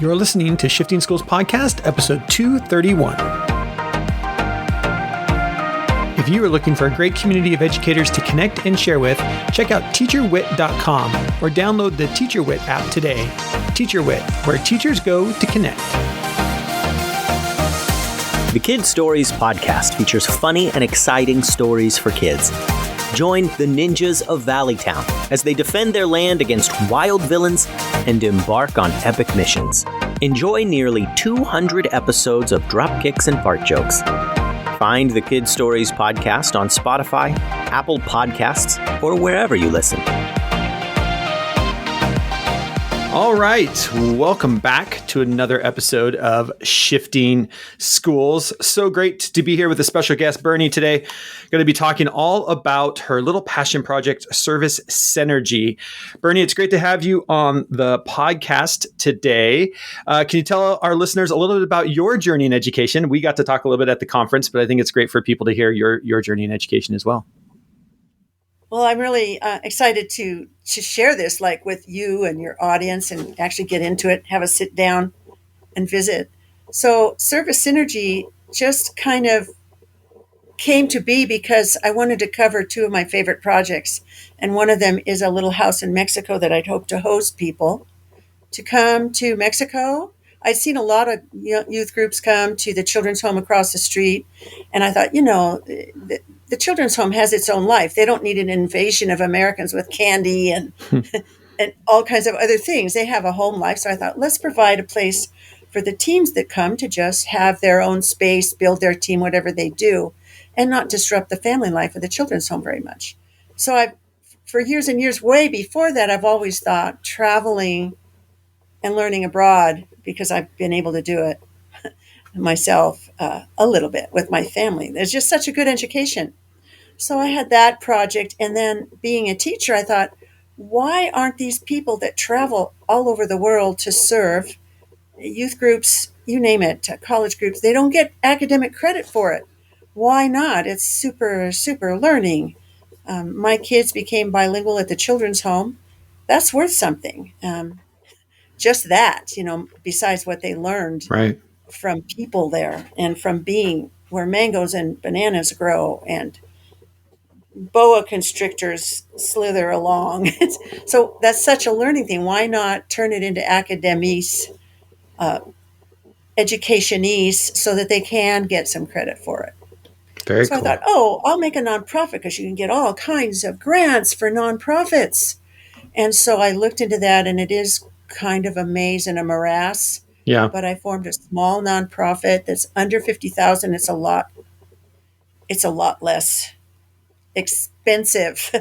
You're listening to Shifting Schools Podcast, episode 231. If you are looking for a great community of educators to connect and share with, check out teacherwit.com or download the TeacherWit app today. TeacherWit, where teachers go to connect. The Kid Stories podcast features funny and exciting stories for kids. Join the ninjas of Valleytown as they defend their land against wild villains and embark on epic missions. Enjoy nearly 200 episodes of dropkicks and fart jokes. Find the Kid Stories podcast on Spotify, Apple Podcasts, or wherever you listen. All right, welcome back to another episode of Shifting Schools. So great to be here with a special guest, Bernie, today. Going to be talking all about her little passion project, Service Synergy. Bernie, it's great to have you on the podcast today. Can you tell our listeners a little bit about your journey in education? We got to talk a little bit at the conference, but I think it's great for people to hear your journey in education as well. Well, I'm really excited to share this with you and your audience and actually get into it, have a sit down and visit. So Service Synergy just kind of came to be because I wanted to cover two of my favorite projects. And one of them is a little house in Mexico that I'd hope to host people to come to Mexico. I'd seen a lot of youth groups come to the children's home across the street. And I thought, the children's home has its own life. They don't need an invasion of Americans with candy and and all kinds of other things. They have a home life. So I thought, let's provide a place for the teams that come to just have their own space, build their team, whatever they do, and not disrupt the family life of the children's home very much. So for years and years, way before that, I've always thought traveling and learning abroad, because I've been able to do it myself a little bit with my family. There's just such a good education. So I had that project. And then being a teacher, I thought, why aren't these people that travel all over the world to serve youth groups, you name it, college groups, they don't get academic credit for it? Why not? It's super, super learning. My kids became bilingual at the children's home. That's worth something. Just that, besides what they learned from people there and from being where mangoes and bananas grow and boa constrictors slither along. So that's such a learning thing. Why not turn it into academies, educationese, so that they can get some credit for it? Very so cool. I thought, I'll make a nonprofit because you can get all kinds of grants for nonprofits. And so I looked into that, and it is kind of a maze and a morass. Yeah. But I formed a small nonprofit that's under 50,000. It's a lot less expensive,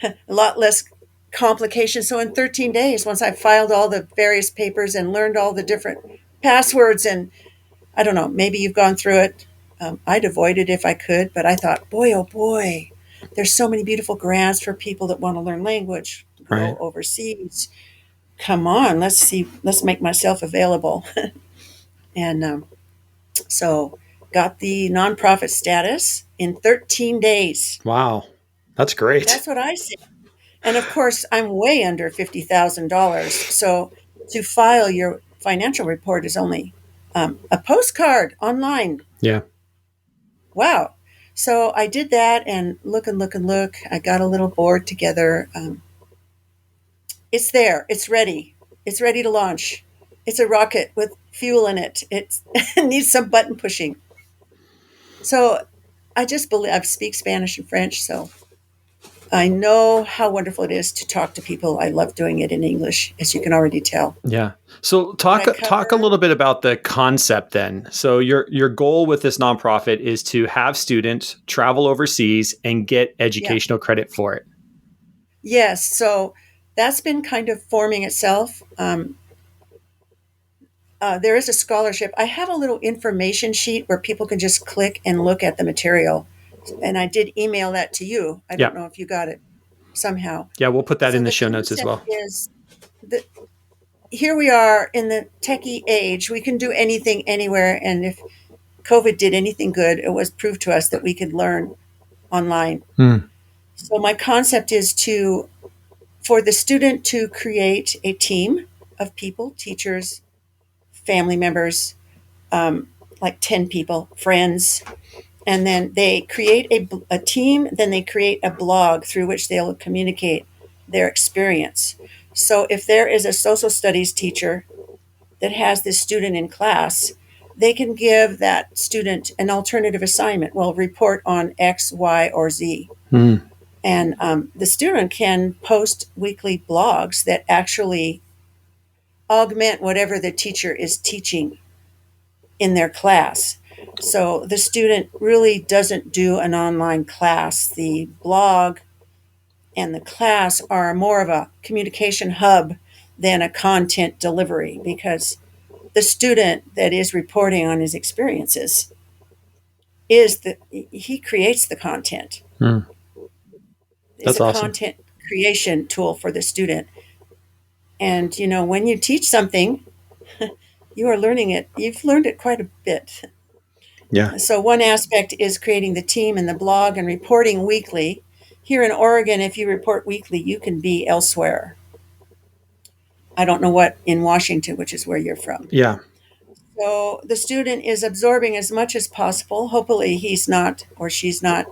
a lot less complications. So in 13 days, once I filed all the various papers and learned all the different passwords, and I don't know, maybe you've gone through it. I'd avoid it if I could, but I thought, boy, oh boy, there's so many beautiful grants for people that want to learn language, go overseas. Come on, let's make myself available. And so got the nonprofit status in 13 days. Wow. That's great. That's what I see. And of course, I'm way under $50,000. So to file your financial report is only a postcard online. Yeah. Wow. So I did that and look. I got a little board together. It's there. It's ready. It's ready to launch. It's a rocket with fuel in it. It needs some button pushing. So I speak Spanish and French, so I know how wonderful it is to talk to people. I love doing it in English, as you can already tell. Yeah. So talk a little bit about the concept then. So your goal with this nonprofit is to have students travel overseas and get educational credit for it. Yes. So that's been kind of forming itself. There is a scholarship. I have a little information sheet where people can just click and look at the material. And I did email that to you. I don't know if you got it somehow. Yeah, we'll put that in the show notes as well. Here we are in the techie age. We can do anything anywhere. And if COVID did anything good, it was proof to us that we could learn online. So my concept is for the student to create a team of people, teachers, family members, like 10 people, friends, and then they create a team, then they create a blog through which they'll communicate their experience. So if there is a social studies teacher that has this student in class, they can give that student an alternative assignment. Well, report on X, Y, or Z. Mm. And the student can post weekly blogs that actually augment whatever the teacher is teaching in their class. So the student really doesn't do an online class. The blog and the class are more of a communication hub than a content delivery, because the student that is reporting on his experiences he creates the content. Mm. It's That's a awesome. content creation tool for the student. And when you teach something, you are learning it. You've learned it quite a bit. Yeah. So one aspect is creating the team and the blog and reporting weekly. Here in Oregon, if you report weekly, you can be elsewhere. I don't know what in Washington, which is where you're from. Yeah. So the student is absorbing as much as possible. Hopefully he's not or she's not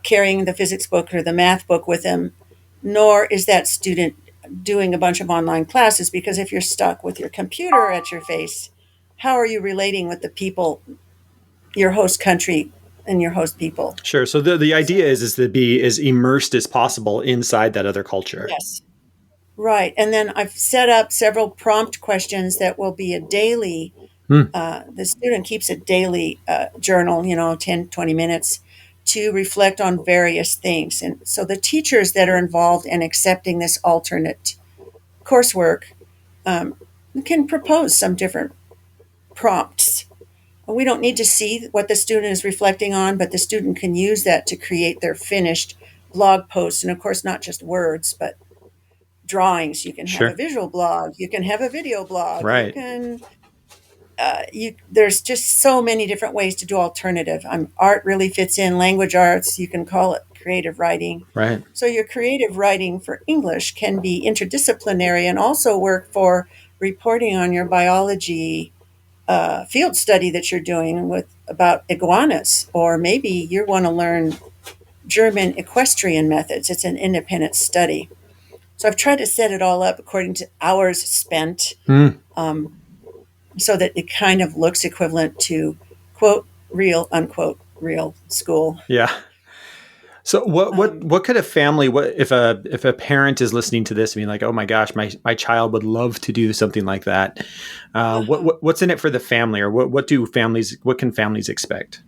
carrying the physics book or the math book with him, nor is that student doing a bunch of online classes, because if you're stuck with your computer at your face, how are you relating with the people, your host country and your host people? Sure. So the idea is to be as immersed as possible inside that other culture. Yes. Right. And then I've set up several prompt questions that will be a daily, the student keeps a daily journal, 10, 20 minutes to reflect on various things. And so the teachers that are involved in accepting this alternate coursework can propose some different prompts. We don't need to see what the student is reflecting on, but the student can use that to create their finished blog posts. And of course, not just words, but drawings. You can have Sure. a visual blog. You can have a video blog. Right. You can. There's just so many different ways to do alternative. Art really fits in. Language arts. You can call it creative writing. Right. So your creative writing for English can be interdisciplinary and also work for reporting on your biology field study that you're doing about iguanas, or maybe you want to learn German equestrian methods. It's an independent study. So I've tried to set it all up according to hours spent, so that it kind of looks equivalent to quote real unquote real school. Yeah. So what could a family, what if a parent is listening to this and being like, oh my gosh, my child would love to do something like that. What's in it for the family, or what can families expect?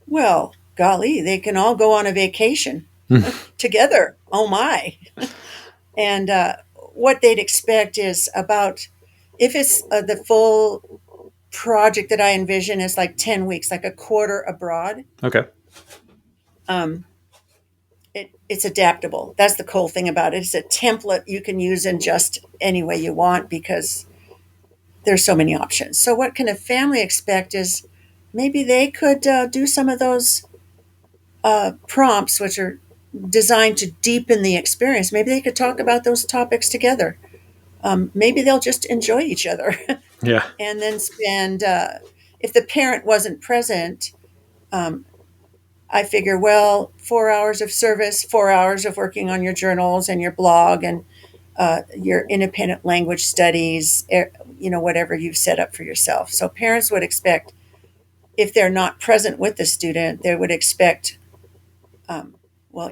Well, golly, they can all go on a vacation together. Oh my. And what they'd expect is about, if it's the full project that I envision is like 10 weeks, like a quarter abroad. Okay. It's adaptable. That's the cool thing about it. It's a template you can use in just any way you want, because there's so many options. So what can a family expect is maybe they could do some of those prompts, which are designed to deepen the experience. Maybe they could talk about those topics together. Maybe they'll just enjoy each other. Yeah. And then spend, if the parent wasn't present, I figure, 4 hours of service, 4 hours of working on your journals and your blog and your independent language studies, whatever you've set up for yourself. So parents would expect, if they're not present with the student, they would expect,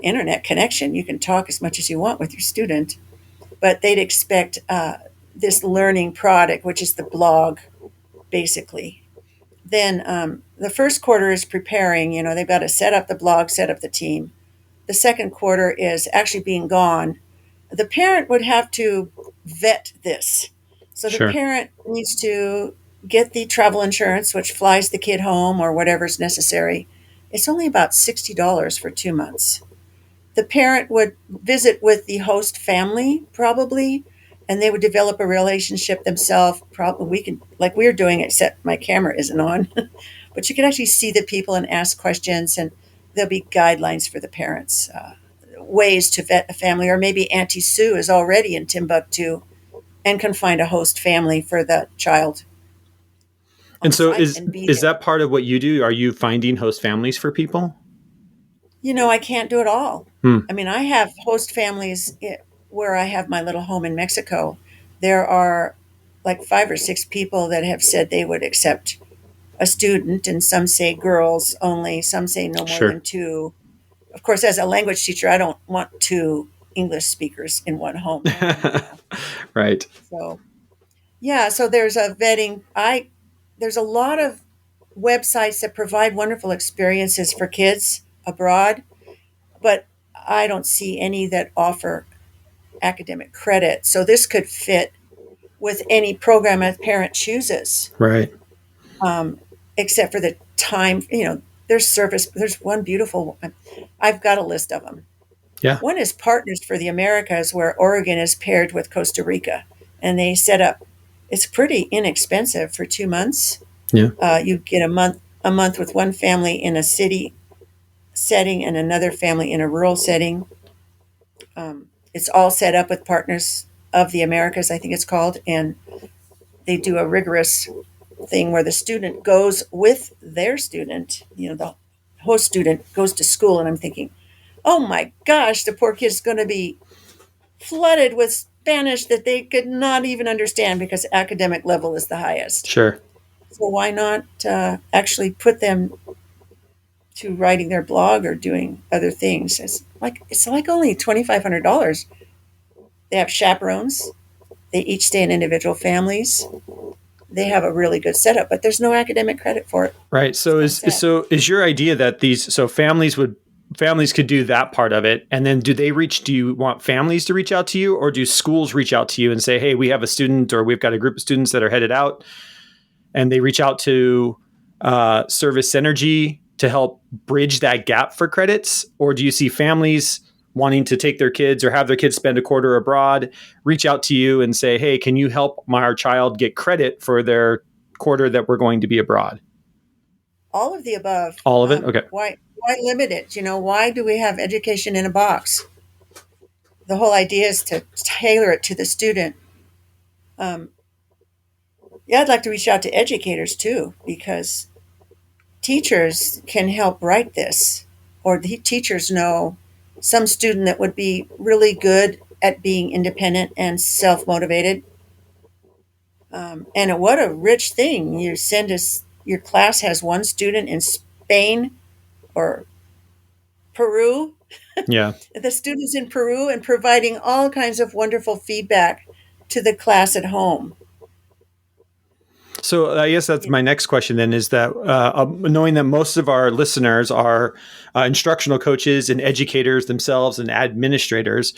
internet connection. You can talk as much as you want with your student, but they'd expect this learning product, which is the blog, basically. Then the first quarter is preparing. They've got to set up the blog, set up the team. The second quarter is actually being gone. The parent would have to vet this. So the Sure. parent needs to get the travel insurance, which flies the kid home or whatever's necessary. It's only about $60 for 2 months. The parent would visit with the host family, probably, and they would develop a relationship themselves. Probably we can, like we're doing, except my camera isn't on. But you can actually see the people and ask questions, and there'll be guidelines for the parents, ways to vet a family. Or maybe Auntie Sue is already in Timbuktu and can find a host family for the child on And so site and be is there. that part of what you do? Are you finding host families for people? I can't do it all. Hmm. I mean, I have host families where I have my little home in Mexico. There are like 5 or 6 people that have said they would accept a student, and some say girls only, some say no more than Sure. 2. Of course, as a language teacher, I don't want 2 English speakers in one home. No. Right. So, yeah, so there's a vetting. There's a lot of websites that provide wonderful experiences for kids abroad, but I don't see any that offer academic credit. So this could fit with any program a parent chooses, Right. um, except for the time. There's service. There's one beautiful one. I've got a list of them. Yeah. One is Partners for the Americas, where Oregon is paired with Costa Rica, and they set up. It's pretty inexpensive for 2 months. Yeah. You get a month with one family in a city setting and another family in a rural setting. It's all set up with Partners of the Americas, I think it's called, and they do a rigorous thing where the student goes with their student. The host student goes to school, and I'm thinking, oh my gosh, the poor kid's going to be flooded with Spanish that they could not even understand because academic level is the highest. Sure. So why not actually put them to writing their blog or doing other things? It's like only $2,500. They have chaperones. They each stay in individual families. They have a really good setup, but there's no academic credit for it. Right. So is your idea that families could do that part of it, and then do you want families to reach out to you, or do schools reach out to you and say, hey, we have a student, or we've got a group of students that are headed out, and they reach out to Service Synergy to help bridge that gap for credits? Or do you see families wanting to take their kids or have their kids spend a quarter abroad, reach out to you and say, hey, can you help our child get credit for their quarter that we're going to be abroad? All of the above. All of it? Okay. Why limit it? Why do we have education in a box? The whole idea is to tailor it to the student. Yeah, I'd like to reach out to educators too, because teachers can help write this, or the teachers know some student that would be really good at being independent and self-motivated. And what a rich thing. Your class has one student in Spain or Peru, Yeah. the students in Peru, and providing all kinds of wonderful feedback to the class at home. So I guess that's my next question then, is that knowing that most of our listeners are instructional coaches and educators themselves and administrators,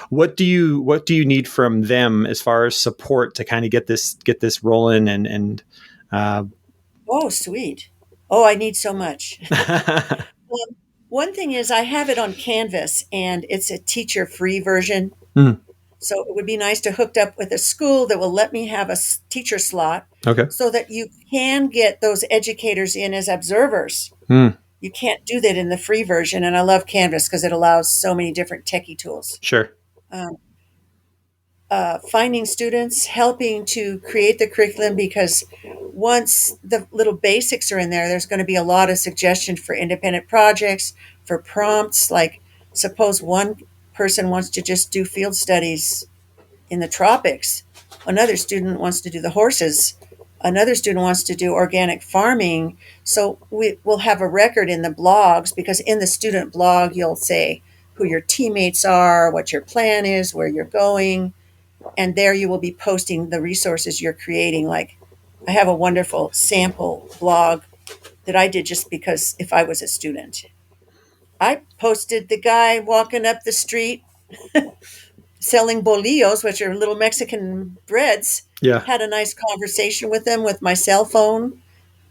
what do you need from them as far as support to kind of get this rolling and Oh, sweet. Oh, I need so much. Well, one thing is I have it on Canvas, and it's a teacher-free version. Hmm. So it would be nice to hook up with a school that will let me have a teacher slot, Okay. so that you can get those educators in as observers. Hmm. You can't do that in the free version, and I love Canvas because it allows so many different techie tools. Sure. Finding students, helping to create the curriculum, because once the little basics are in there, there's going to be a lot of suggestions for independent projects, for prompts. Like, suppose one person wants to just do field studies in the tropics, another student wants to do the horses, another student wants to do organic farming. So we'll have a record in the blogs, because in the student blog, you'll say who your teammates are, what your plan is, where you're going. And there you will be posting the resources you're creating. Like, I have a wonderful sample blog that I did just because if I was a student. I posted the guy walking up the street selling bolillos, which are little Mexican breads. Yeah. Had a nice conversation with them with my cell phone.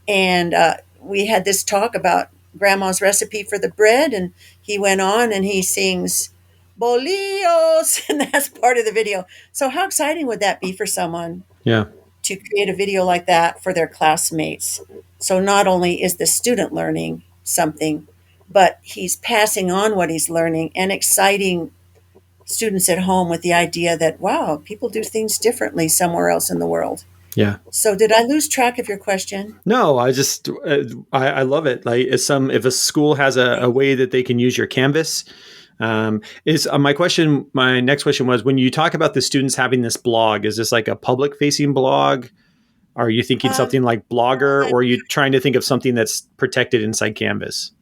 And we had this talk about grandma's recipe for the bread. And he went on and he sings bolillos, and that's part of the video. So how exciting would that be for someone Yeah. to create a video like that for their classmates? So not only is the student learning something, but he's passing on what he's learning and exciting students at home with the idea that, wow, people do things differently somewhere else in the world. Yeah. So did I lose track of your question? No, I just I love it. Like if a school has a way that they can use your Canvas, is my next question was, when you talk about the students having this blog, is this like a public facing blog? Are you thinking something like Blogger, or are you trying to think of something that's protected inside Canvas?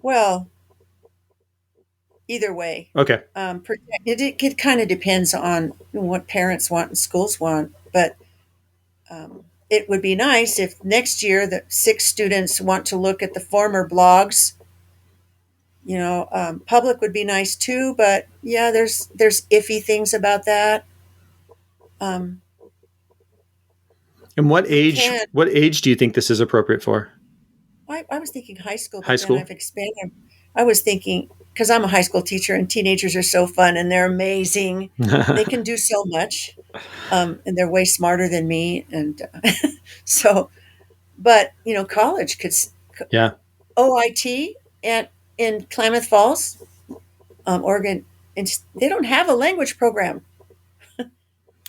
Well, either way. Okay. It kind of depends on what parents want and schools want, but it would be nice if next year the 6 students want to look at the former blogs. Public would be nice too, but yeah, there's iffy things about that. And what age do you think this is appropriate for? I was thinking high school, but High school? then I've expanded. I was thinking, because I'm a high school teacher and teenagers are so fun and they're amazing. They can do so much, and they're way smarter than me. And but college could, Yeah. OIT in Klamath Falls, Oregon, and they don't have a language program.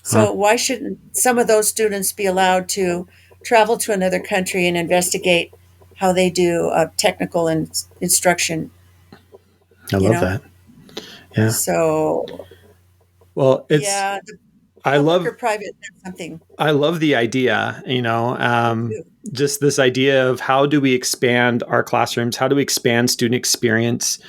So why shouldn't some of those students be allowed to travel to another country and investigate how they do technical instruction? I love that. Yeah. So, well, I love or private. That's something. I love the idea, just this idea of how do we expand our classrooms? How do we expand student experience?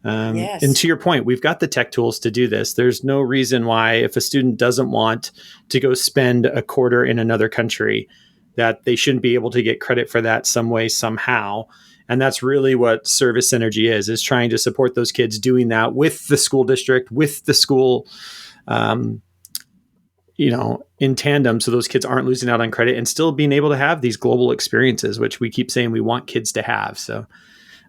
Yes. And to your point, we've got the tech tools to do this. There's no reason why, if a student doesn't want to go spend a quarter in another country, that they shouldn't be able to get credit for that some way, somehow. And that's really what Service Synergy is trying to support those kids doing that with the school district, with the school, in tandem, so those kids aren't losing out on credit and still being able to have these global experiences, which we keep saying we want kids to have. So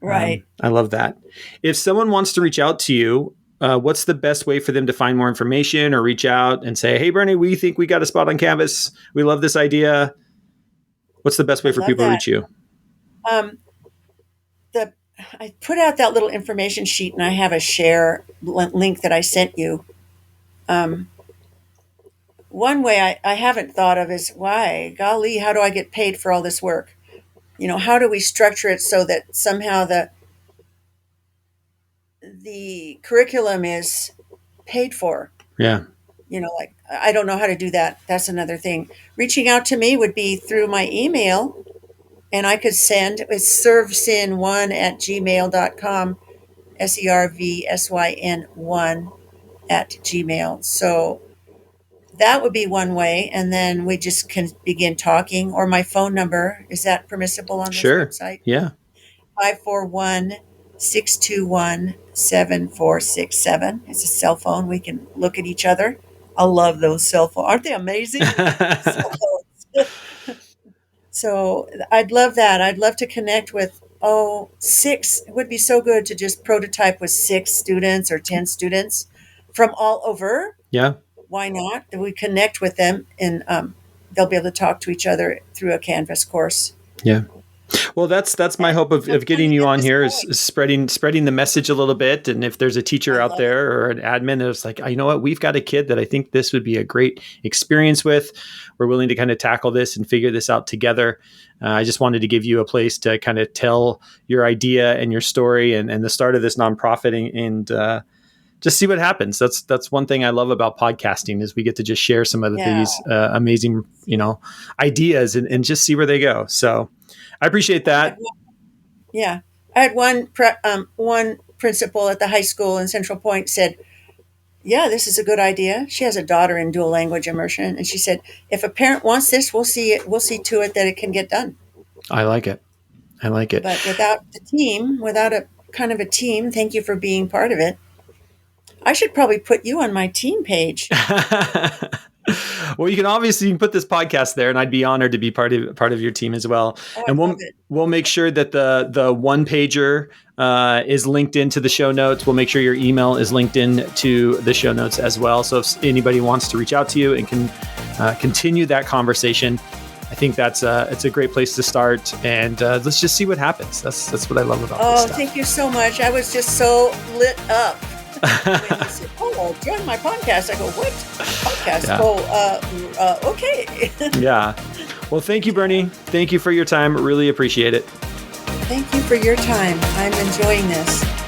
right. I love that. If someone wants to reach out to you, what's the best way for them to find more information or reach out and say, hey, Bernie, we think we got a spot on Canvas. We love this idea. What's the best way for people to reach you? I put out that little information sheet, and I have a share link that I sent you. One way I haven't thought of is, why, golly, how do I get paid for all this work? How do we structure it so that somehow the curriculum is paid for? Yeah. I don't know how to do that. That's another thing. Reaching out to me would be through my email, and I could send, it's servsyn1@gmail.com, SERVSYN1 So that would be one way. And then we just can begin talking, or my phone number. Is that permissible on this website? Yeah. 541-621-7467. It's a cell phone. We can look at each other. I love those cell phones. Aren't they amazing? Cell phones. So I'd love that. I'd love to connect with, 6. It would be so good to just prototype with 6 students or 10 students from all over. Yeah. Why not? We connect with them, and they'll be able to talk to each other through a Canvas course. Yeah. Well, that's my hope of getting you on here is spreading the message a little bit. And if there's a teacher out there or an admin that's like, you know what, we've got a kid that I think this would be a great experience with. We're willing to kind of tackle this and figure this out together. I just wanted to give you a place to kind of tell your idea and your story and the start of this nonprofit and just see what happens. That's one thing I love about podcasting is we get to just share some of these amazing, ideas and just see where they go. So I appreciate that. I had one principal at the high school in Central Point said, yeah, this is a good idea. She has a daughter in dual language immersion. And she said, if a parent wants this, we'll see to it that it can get done. I like it. But without the team, without a kind of a team, thank you for being part of it. I should probably put you on my team page. Well, you can put this podcast there, and I'd be honored to be part of your team as well. And we'll make sure that the one pager is linked into the show notes. We'll make sure your email is linked in to the show notes as well. So if anybody wants to reach out to you and can continue that conversation, I think it's a great place to start. And let's just see what happens. That's what I love about this stuff. Thank you so much. I was just so lit up. when he said, "Oh, join my podcast," I go, "What podcast?" Yeah. Oh, okay. Yeah. Well, thank you, Bernie. Thank you for your time. Really appreciate it. Thank you for your time. I'm enjoying this.